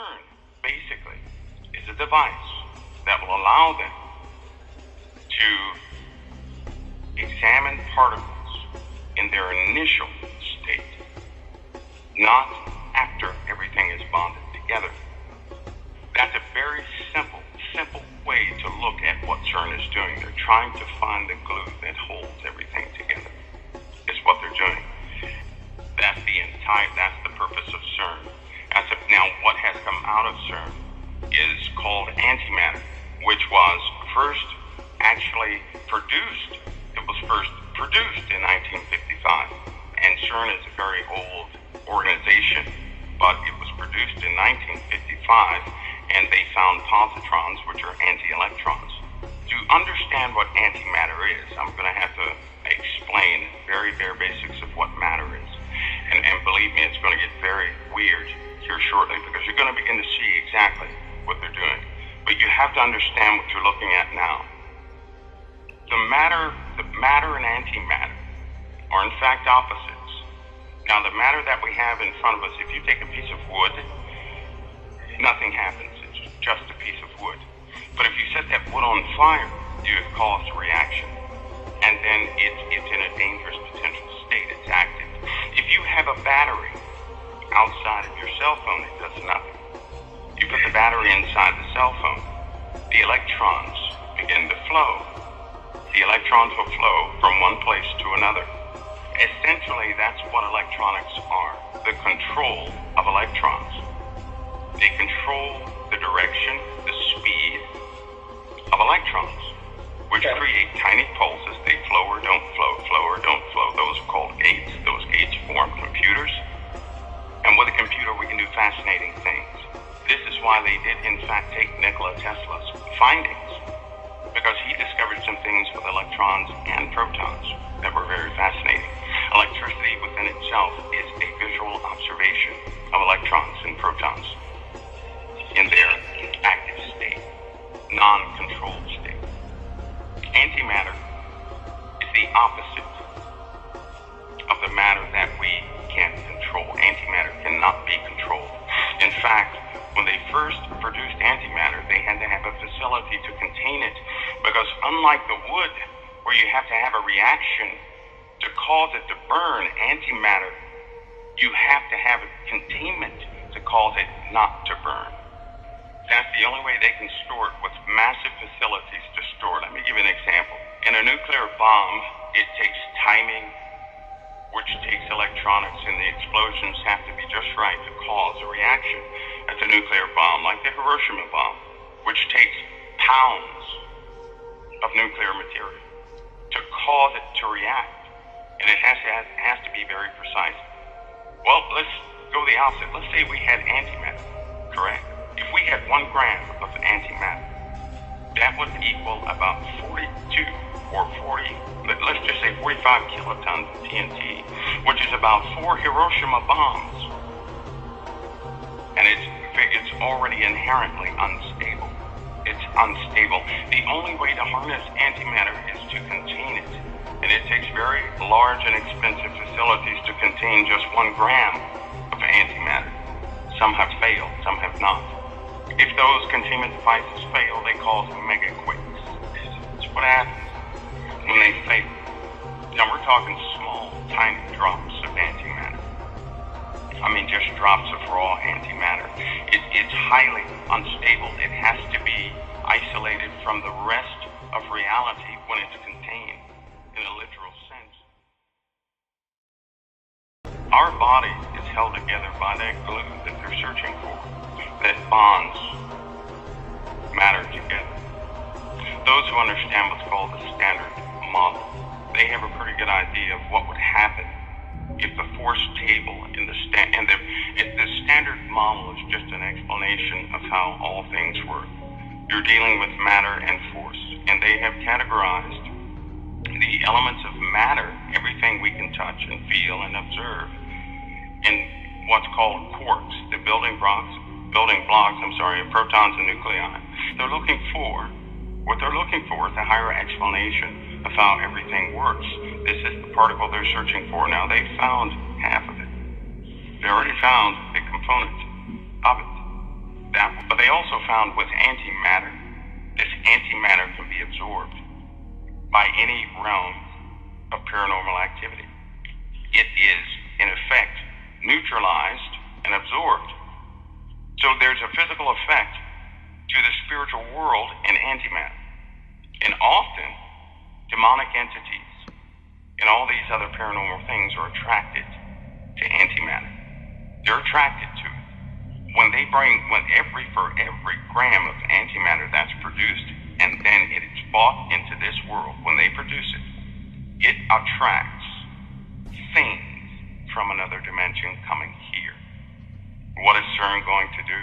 CERN, basically, is a device that will allow them to examine particles in their initial state, not after everything is bonded together. That's a very simple way to look at what CERN is doing. They're trying to find the glue that holds everything together. Is what they're doing. That's the purpose of CERN. Now, what has come out of CERN is called antimatter, which was first actually produced. It was first produced in 1955, and CERN is a very old organization, but it was produced in 1955, and they found positrons, which are anti-electrons. To understand what antimatter is, I'm going to have to explain very bare basics of what matter is. And believe me, it's going to get very weird here shortly, because you're going to begin to see exactly what they're doing. But you have to understand what you're looking at now. The matter and antimatter are in fact opposites. Now, the matter that we have in front of us, if you take a piece of wood, nothing happens. It's just a piece of wood. But if you set that wood on fire, you have caused a reaction. And then it's in a dangerous potential state. It's active. If you have a battery outside of your cell phone, it does nothing. You put the battery inside the cell phone, the electrons begin to flow. The electrons will flow from one place to another. Essentially, that's what electronics are, the control of electrons. They control the direction, the speed of electrons, which create tiny pulses. They flow or don't flow, flow or don't flow. Those are called gates. Those gates form computers. And with a computer, we can do fascinating things. This is why they did, in fact, take Nikola Tesla's findings, because he discovered some things with electrons and protons that were very fascinating. Electricity within itself is a visual observation of electrons and protons in their active state, non-controlled state. Antimatter is the opposite of the matter that we can control. Antimatter cannot be controlled. In fact, when they first produced antimatter, they had to have a facility to contain it, because unlike the wood, where you have to have a reaction to cause it to burn, antimatter, you have to have a containment to cause it not to burn. That's the only way they can store it, with massive facilities to store it. Let me give you an example. In a nuclear bomb, it takes timing, which takes electronics, and the explosions have to be just right to cause a reaction. That's a nuclear bomb, like the Hiroshima bomb, which takes pounds of nuclear material to cause it to react. And it has to be very precise. Well, let's go the opposite. Let's say we had antimatter, correct? If we had 1 gram of antimatter, that would equal about 42 or 40, let's just say 45 kilotons of TNT, which is about 4 Hiroshima bombs. And it's already inherently unstable. It's unstable. The only way to harness antimatter is to contain it. And it takes very large and expensive facilities to contain just 1 gram of antimatter. Some have failed, some have not. If those containment devices fail, they cause mega quakes. That's what happens when they fail. Now, we're talking small, tiny drops of antimatter. I mean, just drops of raw antimatter. It's highly unstable. It has to be isolated from the rest of reality when it's contained in a literal sense. Our body is held together by that glue that they're searching for, that bonds matter together. Those who understand what's called the standard model, they have a pretty good idea of what would happen if the force table in the standard model is just an explanation of how all things work. You're dealing with matter and force, and they have categorized the elements of matter, everything we can touch and feel and observe, in what's called quarks, the building blocks of protons and nuclei. What they're looking for is a higher explanation of how everything works. This is the particle they're searching for. Now, they found half of it. They already found a component of it. But they also found with antimatter, this antimatter can be absorbed by any realm of paranormal activity. It is, in effect, neutralized and absorbed. So there's a physical effect to the spiritual world in antimatter. And often, demonic entities and all these other paranormal things are attracted to antimatter. They're attracted to it. For every gram of antimatter that's produced, and then it is bought into this world, when they produce it, it attracts things from another dimension coming here. What is CERN going to do?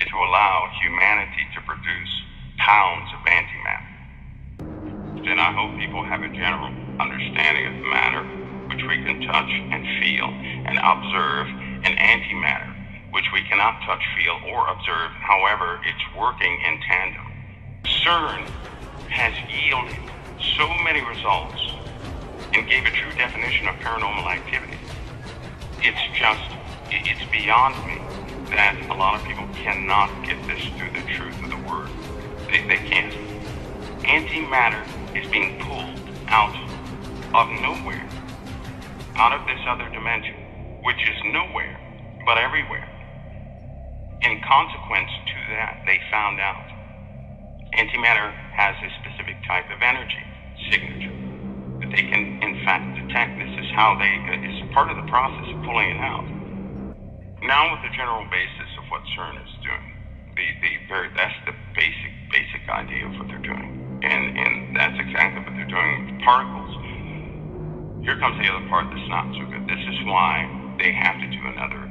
Is to allow humanity to produce pounds of antimatter. And I hope people have a general understanding of matter, which we can touch and feel and observe, and antimatter, which we cannot touch, feel, or observe. However, it's working in tandem. CERN has yielded so many results and gave a true definition of paranormal activity. It's beyond me that a lot of people cannot get this through the truth of the word. They can't. Antimatter is being pulled out of nowhere, out of this other dimension, which is nowhere, but everywhere. In consequence to that, they found out antimatter has a specific type of energy signature that they can, in fact, detect. This is how it's part of the process of pulling it out. Now, with the general basis of what CERN is doing, that's the basic idea of what they're doing, and that's exactly what they're doing with particles. Here comes the other part that's not so good. This is why they have to do another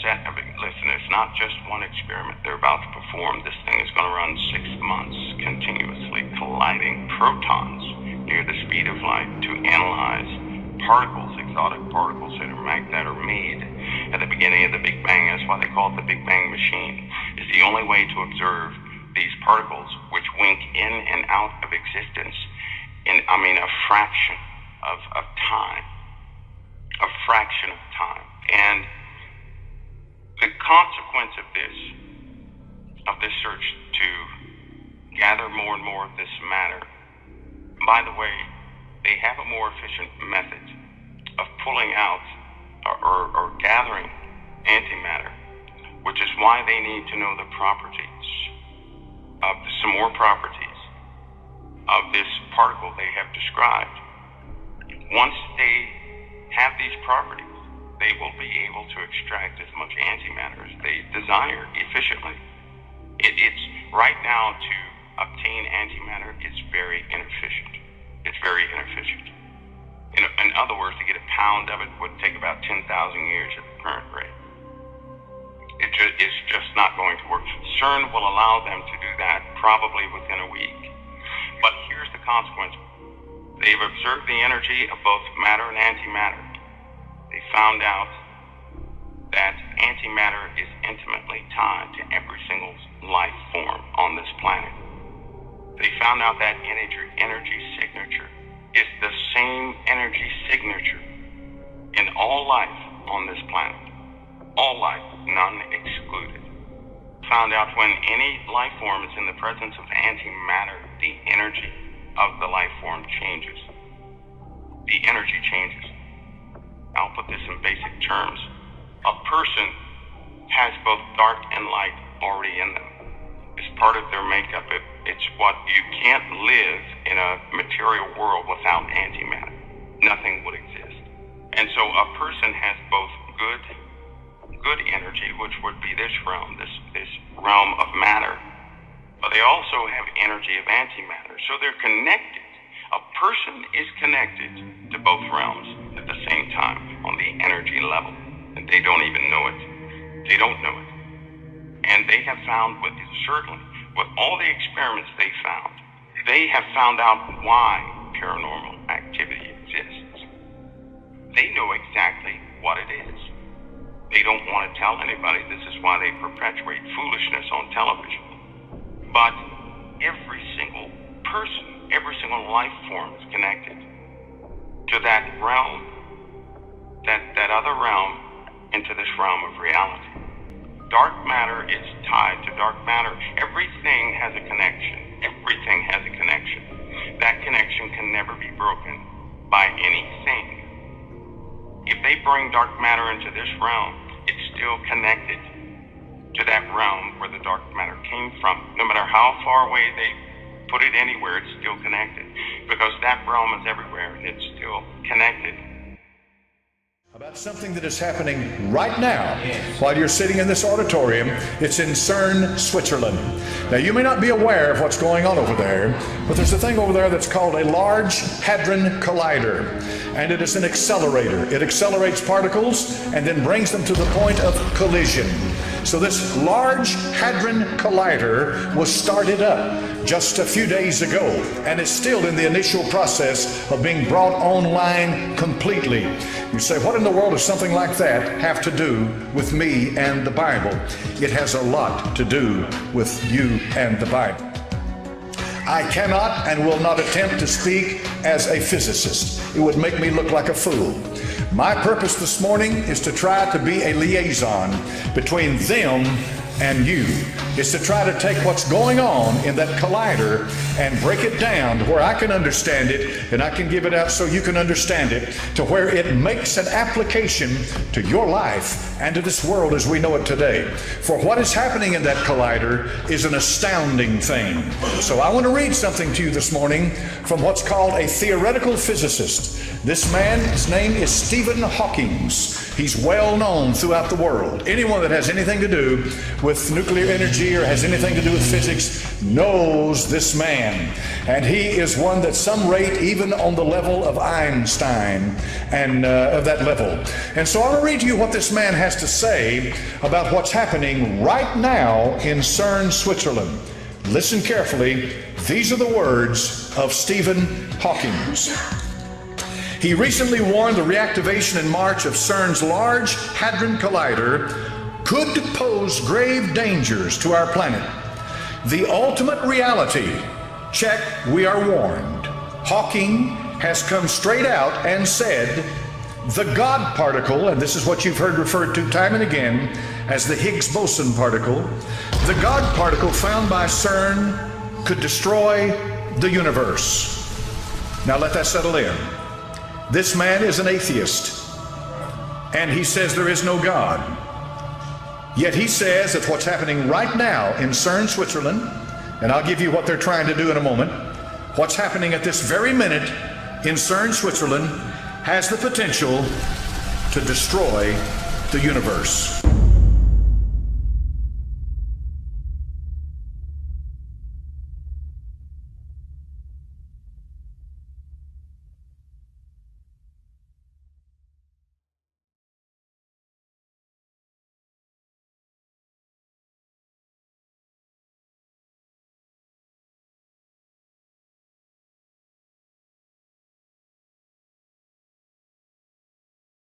set of, listen, it's not just one experiment they're about to perform. This thing is going to run 6 months continuously colliding protons near the speed of light to analyze particles, exotic particles that are made at the beginning of the Big Bang. That's why they call it the Big Bang machine. It's the only way to observe these particles, which wink in and out of existence in, a fraction of time. A fraction of time. And the consequence of this search to gather more and more of this matter, by the way, they have a more efficient method of pulling out or gathering antimatter, which is why they need to know the properties of some more properties of this particle they have described. Once they have these properties, they will be able to extract as much antimatter as they desire efficiently. It's right now, to obtain antimatter, it's very inefficient. It's very inefficient. In other words, to get a pound of it would take about 10,000 years at the current rate. It's just not going to work. CERN will allow them to do that probably within a week. But here's the consequence. They've observed the energy of both matter and antimatter. They found out that antimatter is intimately tied to every single life form on this planet. They found out that energy signature is the same energy signature in all life on this planet. All life, none excluded. Found out when any life form is in the presence of antimatter, the energy of the life form changes. The energy changes. I'll put this in basic terms. A person has both dark and light already in them. It's part of their makeup. It's what you can't live in a material world without antimatter. Nothing would exist. And so a person has both good energy, which would be this realm, this realm of matter, but they also have energy of antimatter. So they're connected. A person is connected to both realms at the same time on the energy level, and they don't even know it. They don't know it. And they have found, certainly, with all the experiments they have found out why paranormal activity exists. They know exactly what it is. They don't want to tell anybody. This is why they perpetuate foolishness on television. But every single person, every single life form is connected to that realm, that other realm, into this realm of reality. Dark matter is tied to dark matter. Everything has a connection. Everything has a connection. That connection can never be broken by anything. If they bring dark matter into this realm, it's still connected to that realm where the dark matter came from. No matter how far away they put it anywhere, it's still connected. Because that realm is everywhere and it's still connected. About something that is happening right now while you're sitting in this auditorium. It's in Cern, Switzerland. Now, you may not be aware of what's going on over there, but there's a thing over there that's called a Large Hadron Collider, and it is an accelerator. It accelerates particles and then brings them to the point of collision. So this Large Hadron Collider was started up just a few days ago, and it's still in the initial process of being brought online completely. You say, what in the world does something like that have to do with me and the Bible? It has a lot to do with you and the Bible. I cannot and will not attempt to speak as a physicist. It would make me look like a fool. My purpose this morning is to try to be a liaison between them and you. It's to try to take what's going on in that collider and break it down to where I can understand it, and I can give it out so you can understand it, to where it makes an application to your life and to this world as we know it today. For what is happening in that collider is an astounding thing. So I want to read something to you this morning from what's called a theoretical physicist. This man's name is Stephen Hawking. He's well known throughout the world. Anyone that has anything to do with nuclear energy or has anything to do with physics knows this man. And he is one that some rate even on the level of Einstein and of that level. And so I want to read to you what this man has to say about what's happening right now in Cern, Switzerland. Listen carefully. These are the words of Stephen Hawking. He recently warned the reactivation in March of CERN's Large Hadron Collider could pose grave dangers to our planet. The ultimate reality, check, we are warned. Hawking has come straight out and said the God particle, and this is what you've heard referred to time and again as the Higgs boson particle, the God particle found by CERN could destroy the universe. Now let that settle in. This man is an atheist, and he says there is no God. Yet he says that what's happening right now in Cern, Switzerland, and I'll give you what they're trying to do in a moment, what's happening at this very minute in Cern, Switzerland, has the potential to destroy the universe.